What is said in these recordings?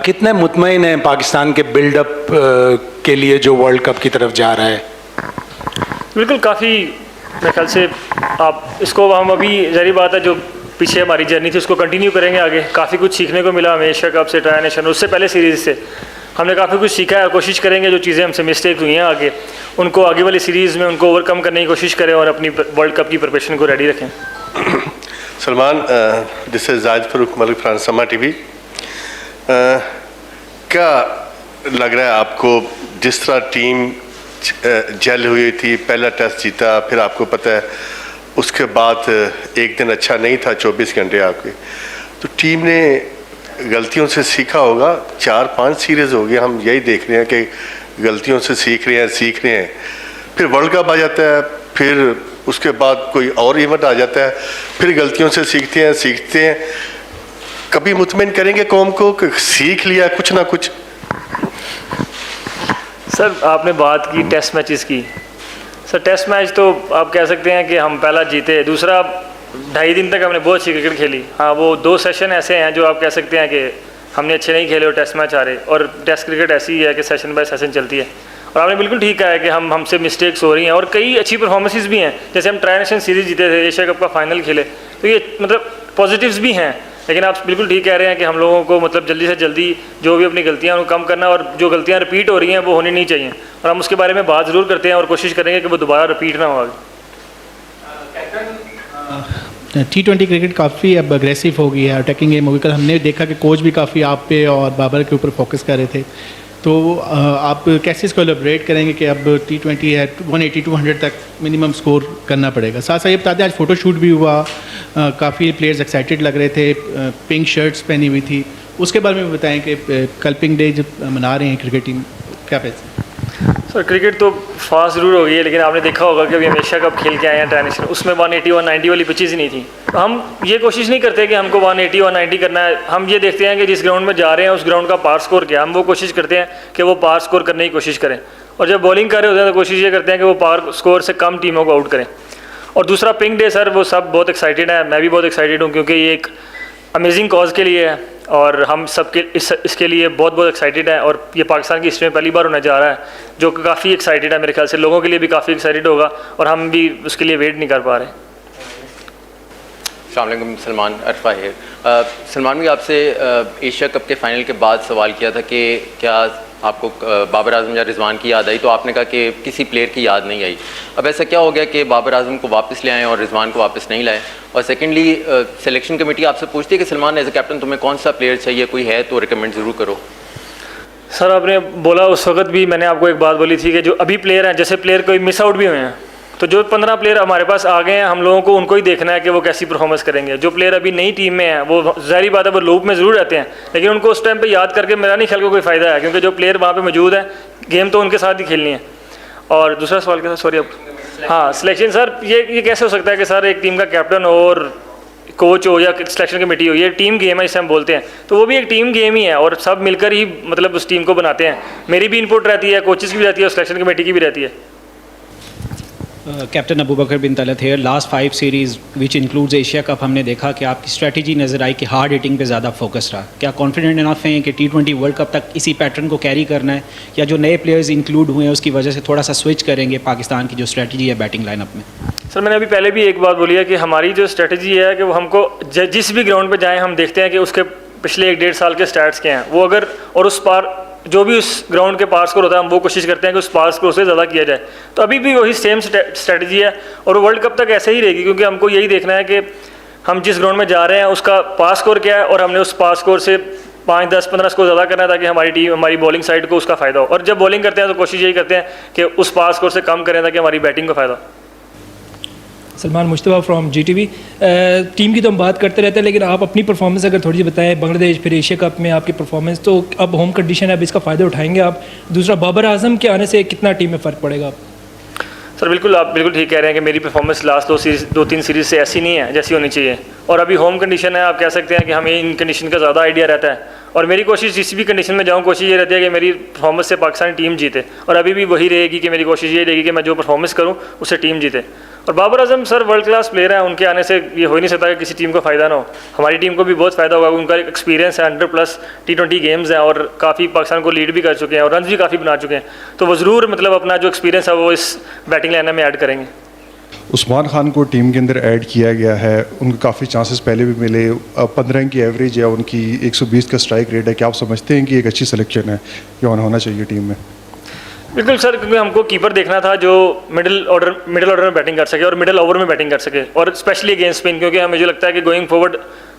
कितने मुतमईन हैं पाकिस्तान के बिल्डअप के लिए जो वर्ल्ड कप की तरफ जा रहा है? बिल्कुल, काफ़ी मेरे ख्याल से आप इसको हम अभी ज़ाहिर बात है जो पीछे हमारी जर्नी थी उसको कंटिन्यू करेंगे आगे। काफ़ी कुछ सीखने को मिला हमें एशिया कप से, ट्राई नेशन, उससे पहले सीरीज़ से हमने काफ़ी कुछ सीखा है। कोशिश करेंगे जो चीज़ें हमसे मिस्टेक हुई हैं आगे उनको आगे वाली सीरीज़ में उनको ओवरकम करने की कोशिश करें और अपनी वर्ल्ड कप की प्रिपरेशन को रेडी रखें। Salman, this is Zahid Farooq Malik France समा टीवी। क्या लग रहा है आपको, जिस तरह टीम जेल हुई थी, पहला टेस्ट जीता, फिर आपको पता है उसके बाद एक दिन अच्छा नहीं था, 24 घंटे आपके, तो टीम ने गलतियों से सीखा होगा। 4-5 सीरीज़ हो गए हम यही देख रहे हैं कि गलतियों से सीख रहे हैं। फिर वर्ल्ड कप आ जाता है, फिर उसके बाद कोई और इवेंट आ जाता है, फिर गलतियों से सीखते हैं। कभी मुतमिन करेंगे कौम को कि सीख लिया कुछ ना कुछ? सर, आपने बात की टेस्ट मैचेस की। सर, टेस्ट मैच तो आप कह सकते हैं कि हम पहला जीते, दूसरा 2.5 दिन तक हमने बहुत अच्छी क्रिकेट खेली। हाँ, वो 2 सेशन ऐसे हैं जो आप कह सकते हैं कि हमने अच्छे नहीं खेले और टेस्ट मैच आ रहे। और टेस्ट क्रिकेट ऐसी है कि सेशन बाय सेशन चलती है। और आपने बिल्कुल ठीक कहा है कि हमसे मिस्टेक्स हो रही हैं और कई अच्छी परफॉर्मेंसेस भी हैं। जैसे हम ट्राई नेशन सीरीज़ जीते थे, एशिया कप का फाइनल खेले, तो ये मतलब पॉजिटिव्स भी हैं। लेकिन आप बिल्कुल ठीक कह रहे हैं कि हम लोगों को मतलब जल्दी से जल्दी जो भी अपनी गलतियां उनको कम करना, और जो गलतियां रिपीट हो रही हैं वो होनी नहीं चाहिए। और हम उसके बारे में बात ज़रूर करते हैं और कोशिश करेंगे कि वो दोबारा रिपीट ना हो आगे। T20 क्रिकेट काफ़ी अब अग्रेसिव हो गई है, अटैकिंग गेम हो गई। कल हमने देखा कि कोच भी काफ़ी आप पे और बाबर के ऊपर फोकस कर रहे थे, तो आप कैसे इसको एलेबरेट करेंगे कि अब T20 है, 180-200 तक मिनिमम स्कोर करना पड़ेगा? साथ साथ ये बता दें, आज फ़ोटोशूट भी हुआ, काफ़ी प्लेयर्स एक्साइटेड लग रहे थे, पिंक शर्ट्स पहनी हुई थी, उसके बारे में बताएं कि कल पिंक डे जब मना रहे हैं क्रिकेट टीम, क्या पैसे? सर, क्रिकेट तो फास्ट ज़रूर हो गई है, लेकिन आपने देखा होगा कि अभी हम एशिया कप खेल के आए हैं ट्राई नेशन, उसमें 180-190 वाली पिचेज़ ही नहीं थी। तो हम ये कोशिश नहीं करते कि हमको 180-190 करना है। हम ये देखते हैं कि जिस ग्राउंड में जा रहे हैं उस ग्राउंड का पार स्कोर क्या, हम वो कोशिश करते हैं कि वो पार स्कोर करने की कोशिश करें। और जब बॉलिंग कर रहे होते हैं तो कोशिश ये करते हैं कि वो पार स्कोर से कम टीमों को आउट करें। और दूसरा पिंक डे, सर, वो सब बहुत एक्साइटेड है, मैं भी बहुत एक्साइटेड हूँ, क्योंकि ये एक अमेजिंग कॉज के लिए है और हम सबके इसके लिए बहुत बहुत एक्साइटेड है। और ये पाकिस्तान की हिस्ट्री में पहली बार होने जा रहा है, जो कि काफ़ी एक्साइटेड है। मेरे ख्याल से लोगों के लिए भी काफ़ी एक्साइटेड होगा और हम भी उसके लिए वेट नहीं कर पा रहे। अस्सलाम वालेकुम, सलमान अरफा है। सलमान भी आपसे एशिया कप के फाइनल के बाद सवाल किया था कि क्या आपको बाबर आजम या रिजवान की याद आई, तो आपने कहा कि किसी प्लेयर की याद नहीं आई। अब ऐसा क्या हो गया कि बाबर आजम को वापस ले आए और रिजवान को वापस नहीं लाए? और सेकेंडली, सिलेक्शन कमेटी आपसे पूछती है कि सलमान एज ए कैप्टन तुम्हें कौन सा प्लेयर चाहिए, कोई है तो रिकमेंड ज़रूर करो। सर, आपने बोला उस वक्त भी, मैंने आपको एक बात बोली थी कि जो अभी प्लेयर हैं, जैसे प्लेयर कोई मिस आउट भी हुए हैं, तो जो 15 प्लेयर हमारे पास आ गए हैं, हम लोगों को उनको ही देखना है कि वो कैसी परफॉर्मेंस करेंगे। जो प्लेयर अभी नई टीम में हैं वो ज़ाहिर बात है वो लूप में ज़रूर रहते हैं, लेकिन उनको उस टाइम पे याद करके मेरा नहीं ख्याल को कोई फ़ायदा है, क्योंकि जो प्लेयर वहाँ पे मौजूद हैं, गेम तो उनके साथ ही खेलनी है। और दूसरा सवाल क्या था, सॉरी अब? हाँ, सिलेक्शन। सर, ये कैसे हो सकता है कि सर एक टीम का कैप्टन हो और कोच हो या सिलेक्शन कमेटी हो? ये टीम गेम है जिसे हम बोलते हैं, तो वो भी एक टीम गेम ही है और सब मिलकर ही मतलब उस टीम को बनाते हैं। मेरी भी इनपुट रहती है, कोचेस की भी रहती है और सिलेक्शन कमेटी की भी रहती है। कैप्टन अबू बकर बिन तलत है। Last 5 series which includes Asia cup, हमने देखा कि आपकी स्ट्रेटजी नज़र आई कि हार्ड हिटिंग पे ज़्यादा फोकस रहा। क्या कॉन्फिडेंट इनफ हैं कि T20 वर्ल्ड कप तक इसी पैटर्न को कैरी करना है, या जो नए प्लेयर्स इंक्लूड हुए हैं उसकी वजह से थोड़ा सा स्विच करेंगे पाकिस्तान की जो स्ट्रेटजी है बैटिंग लाइनअप में? सर, मैंने अभी पहले भी एक बात बोली है कि हमारी जो स्ट्रेटजी है कि वो हमको जिस भी ग्राउंड पे जाएं हम देखते हैं कि उसके पिछले 1-1.5 साल के स्टैट्स क्या हैं, वो अगर और उस पार जो भी उस ग्राउंड के पार स्कोर होता है हम वो कोशिश करते हैं कि उस पार स्कोर से ज़्यादा किया जाए। तो अभी भी वही सेम स्ट्रेटजी है और वर्ल्ड कप तक ऐसे ही रहेगी, क्योंकि हमको यही देखना है कि हम जिस ग्राउंड में जा रहे हैं उसका पास स्कोर क्या है और हमने उस पास स्कोर से 5, 10, 15 स्कोर ज़्यादा करना है, ताकि हमारी टीम, हमारी बॉलिंग साइड को उसका फ़ायदा हो। और जब बॉलिंग करते हैं तो कोशिश यही करते हैं कि उस पास स्कोर से कम करें ताकि हमारी बैटिंग को फ़ायदा हो। Salman Mushtaba from GTV। Team की तो हम बात करते रहते हैं, लेकिन आप अपनी परफॉर्मेंस अगर थोड़ी सी बताएं, बांग्लादेश फिर एशिया कप में आपकी परफॉर्मेंस, तो अब होम कंडीशन है, अब इसका फ़ायदा उठाएंगे आप? दूसरा, बाबर आजम के आने से कितना टीम में फ़र्क पड़ेगा? सर, बिल्कुल, आप बिल्कुल ठीक कह रहे हैं कि मेरी परफॉर्मेंस लास्ट 2-3 सीरीज़ से ऐसी नहीं है जैसी होनी चाहिए, और अभी होम कंडीशन है। आप कह सकते हैं कि हमें इन कंडीशन का ज़्यादा आइडिया रहता है और मेरी कोशिश जिस भी कंडीशन में जाऊँ, कोशिश ये रहती है कि मेरी परफॉर्मेंस से पाकिस्तानी टीम जीते, और अभी भी वही रहेगी कि मेरी कोशिश ये रहेगी कि मैं जो परफॉर्मेंस करूँ उससे टीम जीते। और Babar Azam sir world class player हैं, उनके आने से ये हो ही नहीं सकता कि किसी टीम को फ़ायदा ना हो। हमारी टीम को भी बहुत फ़ायदा होगा, उनका एक्सपीरियंस है, 100+ T20 गेम्स हैं और काफ़ी पाकिस्तान को लीड भी कर चुके हैं और रन भी काफ़ी बना चुके हैं, तो वो ज़रूर मतलब अपना जो एक्सपीरियंस है वो इस बैटिंग लाइन में ऐड करेंगे। उस्मान खान को टीम के अंदर ऐड किया गया है, उनको काफ़ी चांसेस पहले भी मिले, 15 की एवरेज है उनकी, 120 का स्ट्राइक रेट है, क्या आप समझते हैं कि एक अच्छी सिलेक्शन है या होना चाहिए टीम में? बिल्कुल सर, क्योंकि हमको कीपर देखना था जो मिडिल ऑर्डर में बैटिंग कर सके और मिडिल ओवर में बैटिंग कर सके, और स्पेशली अगेंस्ट स्पिन, क्योंकि हमें मुझे लगता है कि गोइंग फॉरवर्ड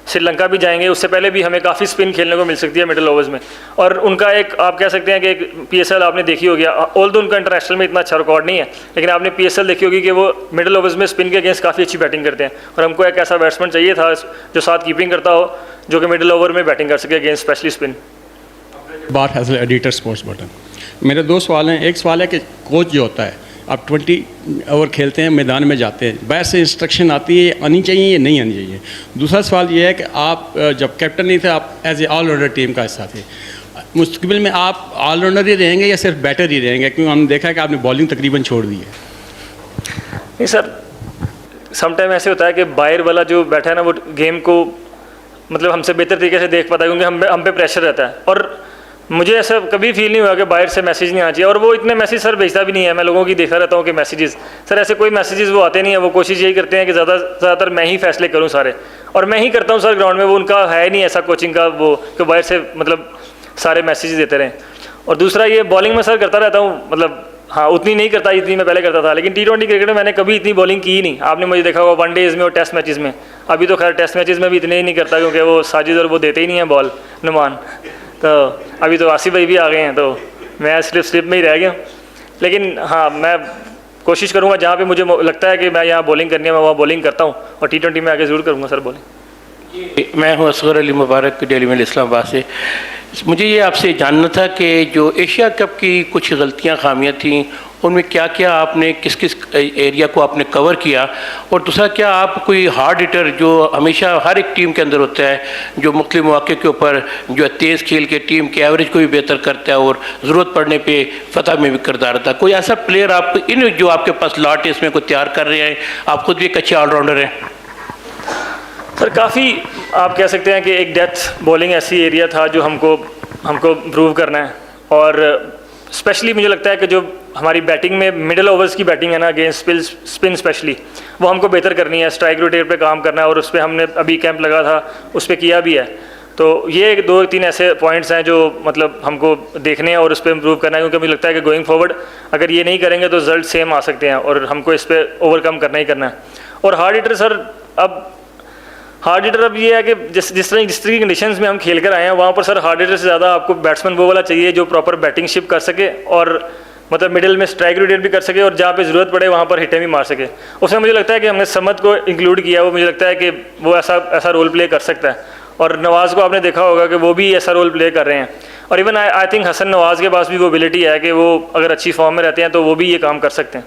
श्रीलंका भी जाएंगे, उससे पहले भी हमें काफ़ी स्पिन खेलने को मिल सकती है मिडिल ओवर्स में। और उनका एक आप कह सकते हैं कि एक PSL आपने देखी होगी, ऑल्दो उनका इंटरनेशनल में इतना अच्छा रिकॉर्ड नहीं है, लेकिन आपने PSL देखी होगी कि वो मिडिल ओवर्स में स्पिन के अगेंस्ट काफ़ी अच्छी बैटिंग करते हैं, और हमको एक ऐसा बैट्समैन चाहिए था जो साथ कीपिंग करता हो, जो कि मिडिल ओवर में बैटिंग कर सके अगेंस्ट स्पेशली स्पिन। बात है एडिटर स्पोर्ट्स बटन। मेरे 2 सवाल हैं। एक सवाल है कि कोच जो होता है, आप 20 ओवर खेलते हैं, मैदान में जाते हैं, बाहर से इंस्ट्रक्शन आती है, आनी चाहिए या नहीं आनी चाहिए? दूसरा सवाल ये है कि आप जब कैप्टन नहीं थे, आप एज ए ऑलराउंडर टीम का हिस्सा थे, मुस्तकबिल में आप ऑलराउंडर ही रहेंगे या सिर्फ बैटर ही रहेंगे? क्योंकि हमने देखा है कि आपने बॉलिंग तकरीबन छोड़ दी है। नहीं सर, समटाइम ऐसे होता है कि बाहर वाला जो बैठा है ना, वो गेम को मतलब हमसे बेहतर तरीके से देख पाता है, क्योंकि हम पे प्रेशर रहता है। और मुझे ऐसा कभी फील नहीं हुआ कि बाहर से मैसेज नहीं आना चाहिए, और वो इतने मैसेज सर भेजता भी नहीं है। मैं लोगों की देखा रहता हूँ कि मैसेजेस सर ऐसे कोई मैसेजेस वो आते नहीं है, वो कोशिश यही करते हैं कि ज़्यादातर मैं ही फैसले करूँ सारे, और मैं ही करता हूँ सर ग्राउंड में। वो उनका है नहीं ऐसा कोचिंग का वो कि बाहर से मतलब सारे मैसेज देते रहें। और दूसरा ये बॉलिंग में सर करता रहता हूँ, मतलब हाँ उतनी नहीं करता जितनी मैं पहले करता था, लेकिन T20 क्रिकेट में मैंने कभी इतनी बॉलिंग की ही नहीं। आपने मुझे देखा होगा वनडेज़ में और टेस्ट मैचेस में। अभी तो खैर टेस्ट मैचेस में भी इतने ही नहीं करता, क्योंकि वो साजिद और वो देते ही नहीं है बॉल, नुमान। तो अभी तो आसिफ भाई भी आ गए हैं, तो मैं स्लिप में ही रह गया। लेकिन हाँ, मैं कोशिश करूँगा जहाँ पे मुझे लगता है कि मैं यहाँ बॉलिंग करनी है, मैं वहाँ बॉलिंग करता हूँ, और T20 में आगे ज़रूर करूँगा सर बॉलिंग। मैं हूँ असगर अली मुबारक, डेली मेल इस्लामाबाद से। मुझे ये आपसे जानना था कि जो एशिया कप की कुछ गलतियाँ खामियाँ थीं, उनमें क्या क्या आपने किस किस एरिया को आपने कवर किया, और दूसरा क्या आप कोई हार्ड हिटर जो हमेशा हर एक टीम के अंदर होता है, जो मुख्तलिफ मौके के ऊपर जो तेज़ खेल के टीम के एवरेज को भी बेहतर करता है और ज़रूरत पड़ने पे फतह में भी किरदार रहता है, कोई ऐसा प्लेयर आप इन जो आपके पास लॉट है इसमें कोई तैयार कर रहे हैं? आप खुद भी एक अच्छे ऑलराउंडर हैं सर। काफ़ी आप कह सकते हैं कि एक डेथ बॉलिंग ऐसी एरिया था जो हमको इम्प्रूव करना है, और स्पेशली मुझे लगता है कि जो हमारी बैटिंग में मिडिल ओवर्स की बैटिंग है ना अगेंस्ट स्पिन स्पेशली, वो हमको बेहतर करनी है। स्ट्राइक रोटेट पे काम करना है, और उस पर हमने अभी कैंप लगा था, उस पर किया भी है। तो ये 2-3 ऐसे पॉइंट्स हैं जो मतलब हमको देखने हैं और उस पर इम्प्रूव करना है, क्योंकि मुझे लगता है कि गोइंग फॉरवर्ड अगर ये नहीं करेंगे तो रिजल्ट सेम आ सकते हैं, और हमको इस पर ओवरकम करना ही करना है। और हार्ड हिटर सर, अब ये है कि जिस तरह की कंडीशंस में हम खेल कर आए हैं, वहाँ पर सर हार्ड हिटर से ज़्यादा आपको बैट्समैन वो वाला चाहिए जो प्रॉपर बैटिंग शिप कर सके, और मतलब मिडिल में स्ट्राइक रोटेट भी कर सके, और जहाँ पे ज़रूरत पड़े वहाँ पर हिटें भी मार सके। उसमें मुझे लगता है कि हमने समद को इंक्लूड किया, वो मुझे लगता है कि वो ऐसा रोल प्ले कर सकता है। और नवाज़ को आपने देखा होगा कि वो भी ऐसा रोल प्ले कर रहे हैं, और इवन आई थिंक हसन नवाज़ के पास भी वो एबिलिटी है कि वो अगर अच्छी फॉर्म में रहते हैं तो वो भी ये काम कर सकते हैं।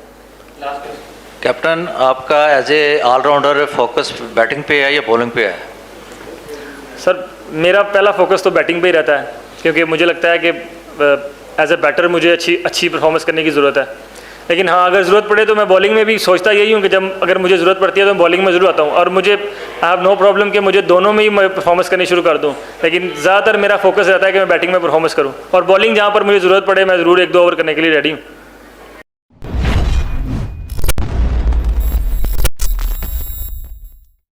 कैप्टन, आपका as a allrounder focus batting पे है या बॉलिंग पे है? सर मेरा पहला फोकस तो बैटिंग पे ही रहता है, क्योंकि मुझे लगता है कि एज ए बैटर मुझे अच्छी परफॉर्मेंस करने की ज़रूरत है। लेकिन हाँ, अगर ज़रूरत पड़े तो मैं बॉलिंग में भी सोचता यही हूँ कि जब अगर मुझे ज़रूरत पड़ती है तो मैं बॉलिंग में ज़रूर आता हूँ, और मुझे आई हैव नो प्रॉब्लम कि मुझे दोनों में ही मैं परफॉर्मेंस करनी शुरू कर दूँ। लेकिन ज़्यादातर मेरा फोकस रहता है कि मैं बैटिंग में परफॉर्मेंस करूँ, और बॉलिंग जहाँ पर मुझे ज़रूरत पड़े मैं ज़रूर 1-2 ओवर करने के लिए रेडी हूँ।